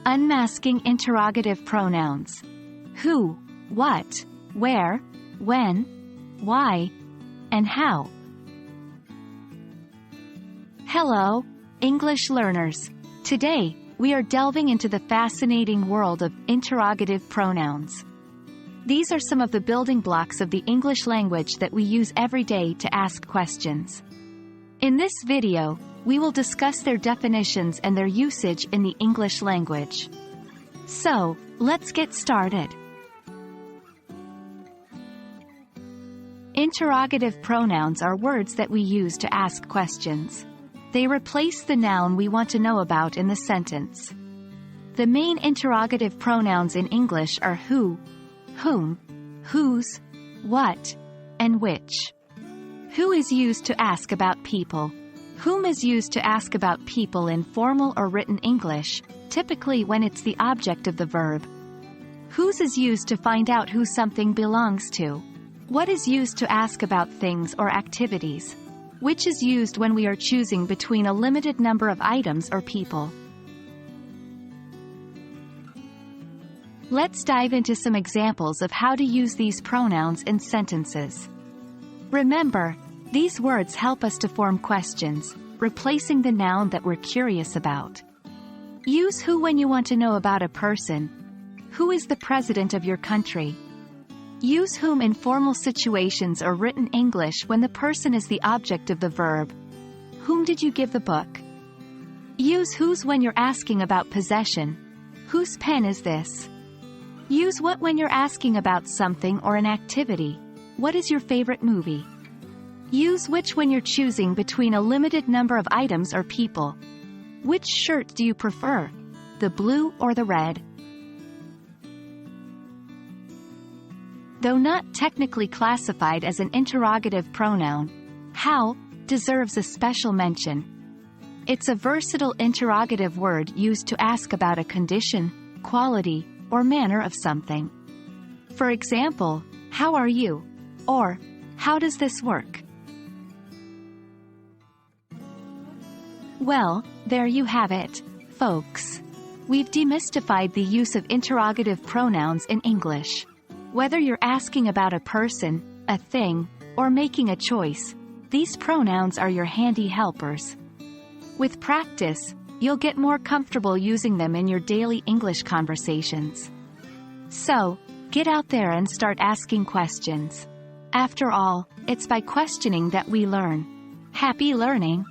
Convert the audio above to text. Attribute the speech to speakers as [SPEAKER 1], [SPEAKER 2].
[SPEAKER 1] Unmasking interrogative pronouns. Who, what, where, when, why, and how. Hello, English learners. Today, we are delving into the fascinating world of interrogative pronouns. These are some of the building blocks of the English language that we use every day to ask questions. In this video, we will discuss their definitions and their usage in the English language. So, let's get started. Interrogative pronouns are words that we use to ask questions. They replace the noun we want to know about in the sentence. The main interrogative pronouns in English are who, whom, whose, what, and which. Who is used to ask about people. Whom is used to ask about people in formal or written English, typically when it's the object of the verb. Whose is used to find out who something belongs to. What is used to ask about things or activities. Which is used when we are choosing between a limited number of items or people. Let's dive into some examples of how to use these pronouns in sentences. Remember, these words help us to form questions, replacing the noun that we're curious about. Use who when you want to know about a person. Who is the president of your country? Use whom in formal situations or written English when the person is the object of the verb. Whom did you give the book? Use whose when you're asking about possession. Whose pen is this? Use what when you're asking about something or an activity. What is your favorite movie? Use which when you're choosing between a limited number of items or people. Which shirt do you prefer? The blue or the red? Though not technically classified as an interrogative pronoun, how deserves a special mention. It's a versatile interrogative word used to ask about a condition, quality, or manner of something. For example, how are you? Or, how does this work? Well, there you have it, folks. We've demystified the use of interrogative pronouns in English. Whether you're asking about a person, a thing, or making a choice, these pronouns are your handy helpers. With practice, you'll get more comfortable using them in your daily English conversations. So, get out there and start asking questions. After all, it's by questioning that we learn. Happy learning!